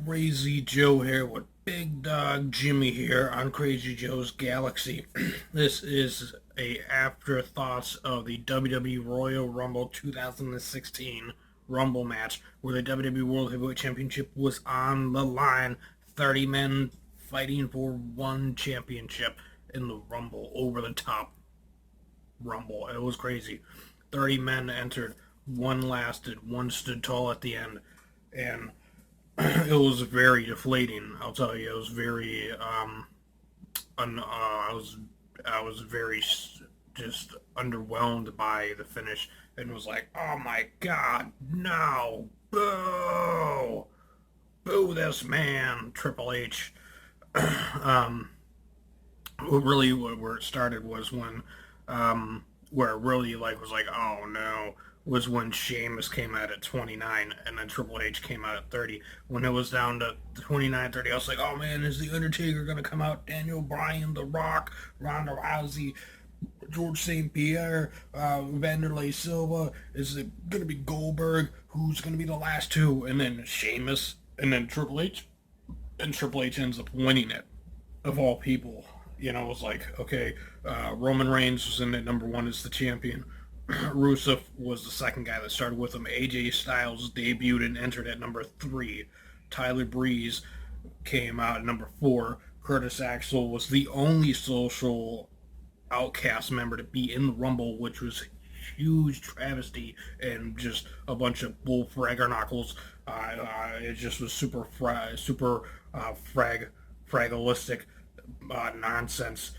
Crazy Joe here with Big Dog Jimmy here on Crazy Joe's Galaxy. This is a afterthoughts of the WWE Royal Rumble 2016 Rumble match where the WWE World Heavyweight Championship was on the line. 30 men fighting for one championship in the Rumble, over the top Rumble. It was crazy. 30 men entered, one lasted, one stood tall at the end, and it was very deflating. I'll tell you, it was very I was very just underwhelmed by the finish and was like, oh my god, no, boo, boo this man, Triple H. um, really, where it started was when where it really was like, oh no, was when Sheamus came out at 29 and then Triple H came out at 30. When it was down to 29, 30, I was like, oh man, is The Undertaker going to come out? Daniel Bryan, The Rock, Ronda Rousey, George St. Pierre, Vanderlei Silva? Is it going to be Goldberg? Who's going to be the last two? And then Sheamus, and then Triple H. And Triple H ends up winning it, of all people. It was like, okay, Roman Reigns was in at number one as the champion. Rusev was the second guy that started with him. AJ Styles debuted and entered at number three. Tyler Breeze came out at number four. Curtis Axel was the only social outcast member to be in the Rumble, which was huge travesty and just a bunch of bull fragger knuckles. It just was fragalistic nonsense.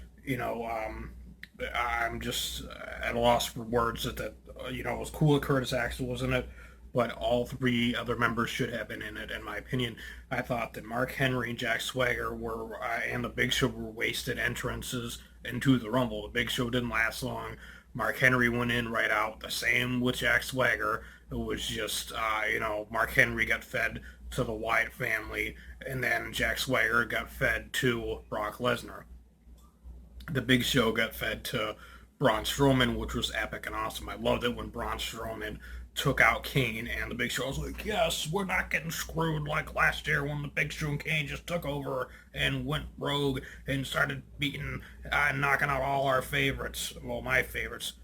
I'm just at a loss for words it was cool that Curtis Axel was in it, but all three other members should have been in it, in my opinion. I thought that Mark Henry and Jack Swagger and the Big Show were wasted entrances into the Rumble. The Big Show didn't last long. Mark Henry went in right out. The same with Jack Swagger. It was just, Mark Henry got fed to the Wyatt family, and then Jack Swagger got fed to Brock Lesnar. The Big Show got fed to Braun Strowman, which was epic and awesome. I loved it when Braun Strowman took out Kane, and the Big Show was like, yes, we're not getting screwed like last year when the Big Show and Kane just took over and went rogue and started beating and knocking out all our favorites. Well, my favorites,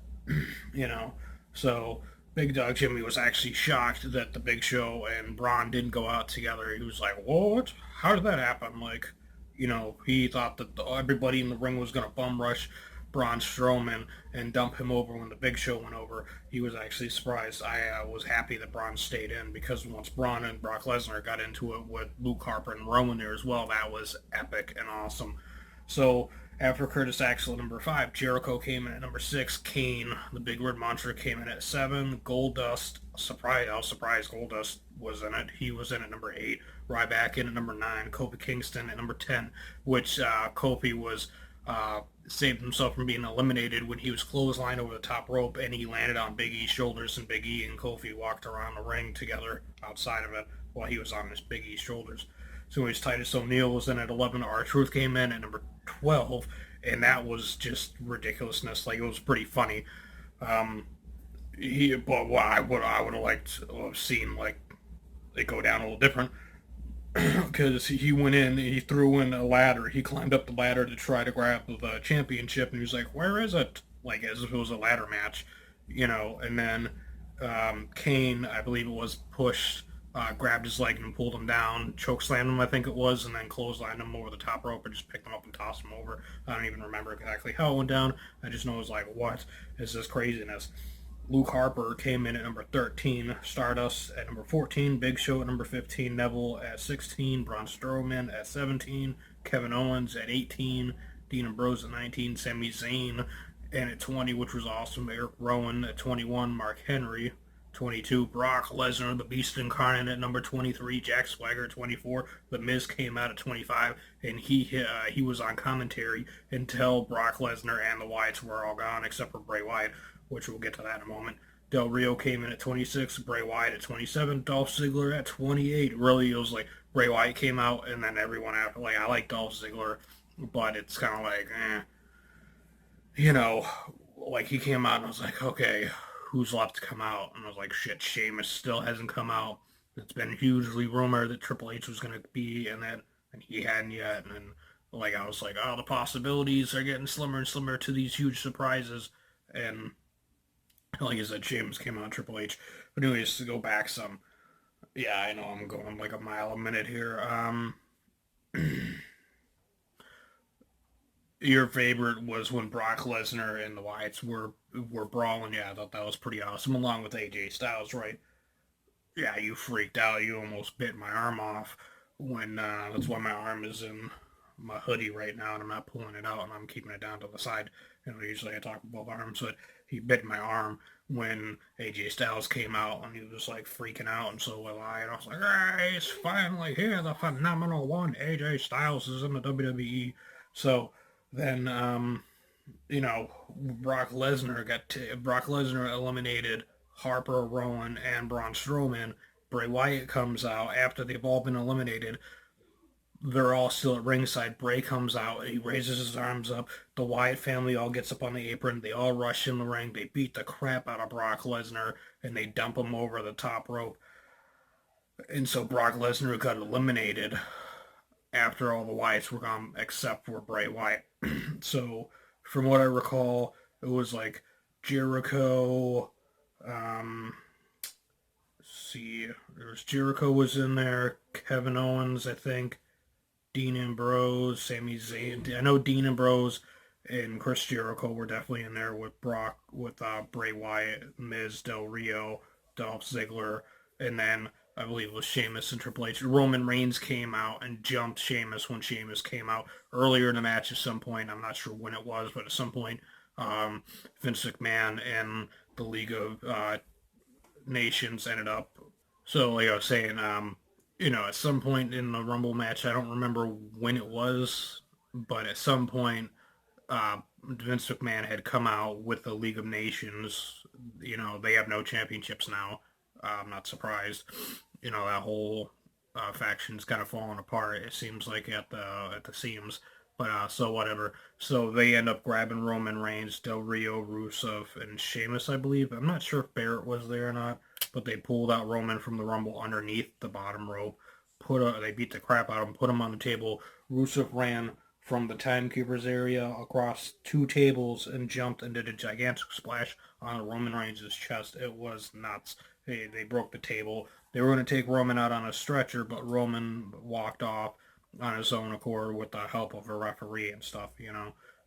you know. So Big Dog Jimmy was actually shocked that the Big Show and Braun didn't go out together. He was like, what? How did that happen? He thought that everybody in the ring was going to bum rush Braun Strowman and dump him over when the Big Show went over. He was actually surprised. I was happy that Braun stayed in, because once Braun and Brock Lesnar got into it with Luke Harper and Rowan there as well, that was epic and awesome. So after Curtis Axel at number 5, Jericho came in at number 6. Kane, the Big Red Monster, came in at 7. Goldust, I was surprised Goldust was in it. He was in at number 8. Ryback in at number 9. Kofi Kingston at number 10, which Kofi was saved himself from being eliminated when he was clotheslined over the top rope and he landed on Big E's shoulders, and Big E and Kofi walked around the ring together outside of it while he was on his Big E's shoulders. So his Titus O'Neil was in at 11. R-Truth came in at number 12, and that was just ridiculousness. It was pretty funny. But what I would have liked to have seen, it go down a little different, because he went in, he threw in a ladder, he climbed up the ladder to try to grab the championship, and he was like, where is it? As if it was a ladder match, and then Kane, I believe it was, pushed, grabbed his leg and pulled him down, chokeslammed him, I think it was, and then clotheslined him over the top rope and just picked him up and tossed him over. I don't even remember exactly how it went down. I just know it was like, what is this craziness? Luke Harper came in at number 13, Stardust at number 14, Big Show at number 15, Neville at 16, Braun Strowman at 17, Kevin Owens at 18, Dean Ambrose at 19, Sami Zayn and at 20, which was awesome, Eric Rowan at 21, Mark Henry 22, Brock Lesnar, the Beast Incarnate at number 23, Jack Swagger at 24, The Miz came out at 25, and he was on commentary until Brock Lesnar and the Wyatts were all gone, except for Bray Wyatt, which we'll get to that in a moment. Del Rio came in at 26, Bray Wyatt at 27, Dolph Ziggler at 28. Really, it was like Bray Wyatt came out, and then everyone after. I like Dolph Ziggler, but it's kind of like, he came out, and I was like, okay, who's left to come out? And I was like, shit, Sheamus still hasn't come out. It's been hugely rumored that Triple H was going to be in that, and he hadn't yet. And then, like, I was like, oh, the possibilities are getting slimmer and slimmer to these huge surprises. And like I said, James came out Triple H. But anyways, to go back some, yeah, I know I'm going like a mile a minute here. Your favorite was when Brock Lesnar and the Wyatts were brawling. Yeah, I thought that was pretty awesome, along with AJ Styles, right? Yeah, you freaked out. You almost bit my arm off when that's why my arm is in my hoodie right now, and I'm not pulling it out, and I'm keeping it down to the side. Usually I talk with both arms, but he bit my arm when AJ Styles came out, and he was like freaking out, and so was I. And I was like, "Hey, it's finally here! The phenomenal one, AJ Styles, is in the WWE." So then, Brock Lesnar eliminated Harper, Rowan, and Braun Strowman. Bray Wyatt comes out after they've all been eliminated. They're all still at ringside. Bray comes out. He raises his arms up. The Wyatt family all gets up on the apron. They all rush in the ring. They beat the crap out of Brock Lesnar and they dump him over the top rope. And so Brock Lesnar got eliminated after all the Wyatts were gone, except for Bray Wyatt. So, from what I recall, it was like Jericho. See, there was Jericho was in there. Kevin Owens, I think. Dean Ambrose, Sami Zayn. I know Dean Ambrose and Chris Jericho were definitely in there with Bray Wyatt, Miz, Del Rio, Dolph Ziggler, and then I believe it was Sheamus and Triple H. Roman Reigns came out and jumped Sheamus when Sheamus came out earlier in the match at some point. I'm not sure when it was, but at some point, um, Vince McMahon and the League of Nations ended up. So, like I was saying, at some point in the Rumble match, I don't remember when it was, but at some point, Vince McMahon had come out with the League of Nations. They have no championships now. I'm not surprised. That whole faction's kind of falling apart. It seems like at the seams. But so whatever. So they end up grabbing Roman Reigns, Del Rio, Rusev, and Sheamus, I believe. I'm not sure if Barrett was there or not, but they pulled out Roman from the Rumble underneath the bottom rope. They beat the crap out of him, put him on the table. Rusev ran from the timekeeper's area across two tables and jumped and did a gigantic splash on Roman Reigns' chest. It was nuts. They broke the table. They were going to take Roman out on a stretcher, but Roman walked off on his own accord with the help of a referee and stuff.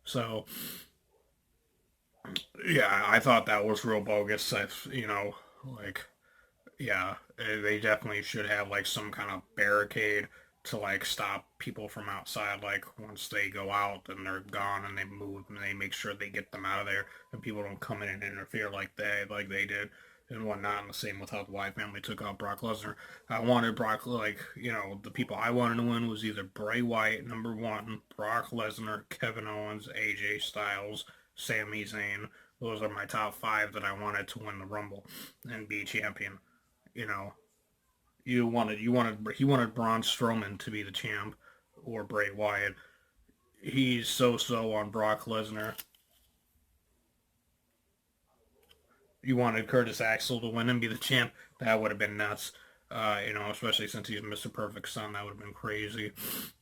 So, yeah, I thought that was real bogus. Like, yeah, they definitely should have like some kind of barricade to like stop people from outside. Like once they go out and they're gone and they move and they make sure they get them out of there and people don't come in and interfere like they did and whatnot. And the same with how the Wyatt family took out Brock Lesnar. I wanted Brock the people I wanted to win was either Bray Wyatt number one, Brock Lesnar, Kevin Owens, AJ Styles, Sami Zayn. Those are my top five that I wanted to win the Rumble and be champion. You know, he wanted Braun Strowman to be the champ or Bray Wyatt. He's so on Brock Lesnar. You wanted Curtis Axel to win and be the champ. That would have been nuts. Especially since he's Mr. Perfect Son, that would have been crazy.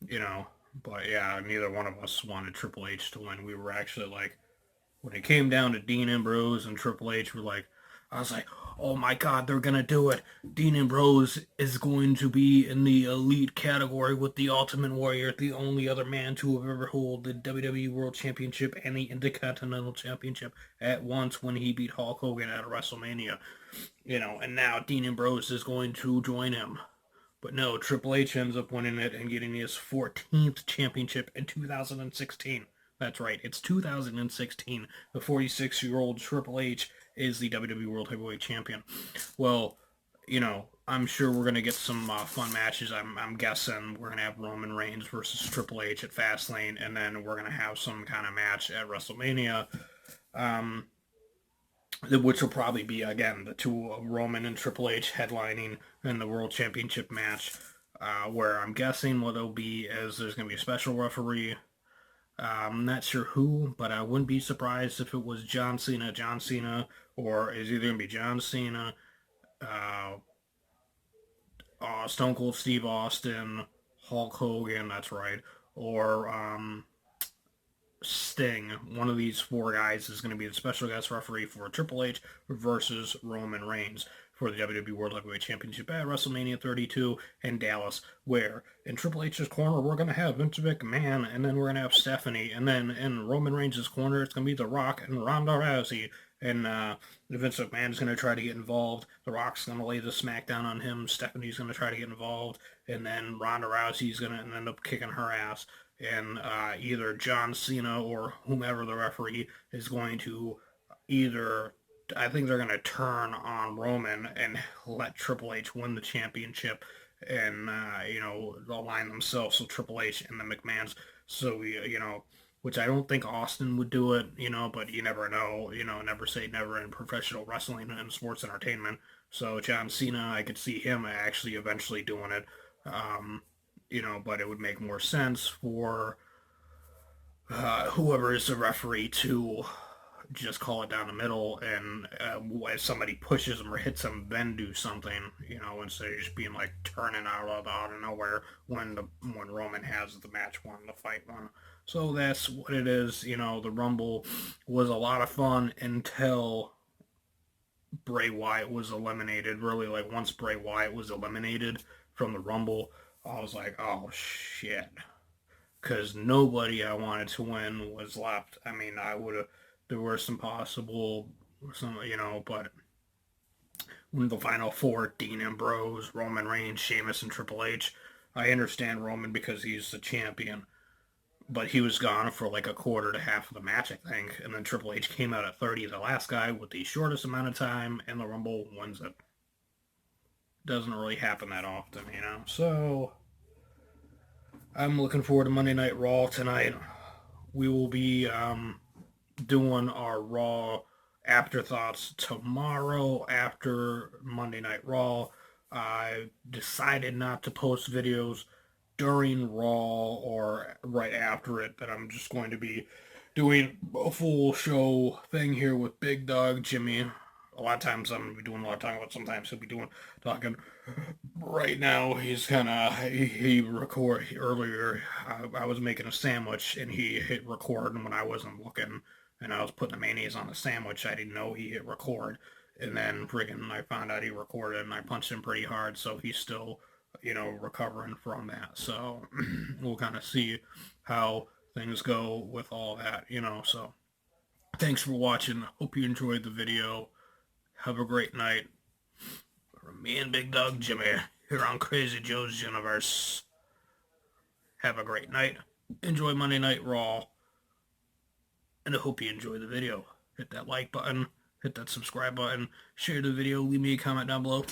You know, but yeah, neither one of us wanted Triple H to win. We were actually like, when it came down to Dean Ambrose and Triple H, I was like, oh my God, they're gonna do it. Dean Ambrose is going to be in the elite category with the Ultimate Warrior, the only other man to have ever hold the WWE World Championship and the Intercontinental Championship at once when he beat Hulk Hogan at WrestleMania. And now Dean Ambrose is going to join him. But no, Triple H ends up winning it and getting his 14th championship in 2016. That's right, it's 2016. The 46-year-old Triple H is the WWE World Heavyweight Champion. Well, I'm sure we're going to get some fun matches. I'm guessing we're going to have Roman Reigns versus Triple H at Fastlane, and then we're going to have some kind of match at WrestleMania, which will probably be, again, the two Roman and Triple H headlining in the World Championship match, where I'm guessing what it'll be is there's going to be a special referee. I'm not sure who, but I wouldn't be surprised if it was John Cena, or is either going to be John Cena, uh, Stone Cold Steve Austin, Hulk Hogan, that's right, or Sting. One of these four guys is going to be the special guest referee for Triple H versus Roman Reigns for the WWE World Heavyweight Championship at WrestleMania 32 in Dallas, where in Triple H's corner we're going to have Vince McMahon, and then we're going to have Stephanie, and then in Roman Reigns' corner it's going to be The Rock and Ronda Rousey, and Vince McMahon is going to try to get involved. The Rock's going to lay the smackdown on him. Stephanie's going to try to get involved, and then Ronda Rousey's going to end up kicking her ass, and either John Cena or whomever the referee is going to either, I think they're going to turn on Roman and let Triple H win the championship, and align themselves with Triple H and the McMahons. So which I don't think Austin would do it, but you never know, never say never in professional wrestling and sports entertainment. So John Cena, I could see him actually eventually doing it. Um, but it would make more sense for whoever is the referee to just call it down the middle, and if somebody pushes him or hits him, then do something, instead of just being like turning out of nowhere when Roman has the match won, the fight won. So that's what it is. The Rumble was a lot of fun until Bray Wyatt was eliminated. Really, like once Bray Wyatt was eliminated from the Rumble, I was like, oh shit, because nobody I wanted to win was left. I mean, I would have. There were some possible, but when the final four, Dean Ambrose, Roman Reigns, Sheamus, and Triple H, I understand Roman because he's the champion, but he was gone for like a quarter to half of the match, I think, and then Triple H came out at 30, the last guy with the shortest amount of time, and the Rumble wins it. Doesn't really happen that often, So I'm looking forward to Monday Night Raw tonight. We will be doing our Raw afterthoughts tomorrow after Monday Night Raw. I decided not to post videos during Raw or right after it, that I'm just going to be doing a full show thing here with Big Dog Jimmy. A lot of times I'm going to be doing a lot of talking, but sometimes he'll be talking. Right now he's kind of, he record earlier. I was making a sandwich and he hit record when I wasn't looking, and I was putting the mayonnaise on the sandwich. I didn't know he hit record, and then friggin' I found out he recorded, and I punched him pretty hard, so he's still recovering from that. So we'll kind of see how things go with all that. So thanks for watching. Hope you enjoyed the video. Have a great night. From me and Big Dog Jimmy here on Crazy Joe's Universe. Have a great night. Enjoy Monday Night Raw. And I hope you enjoy the video. Hit that like button. Hit that subscribe button. Share the video. Leave me a comment down below.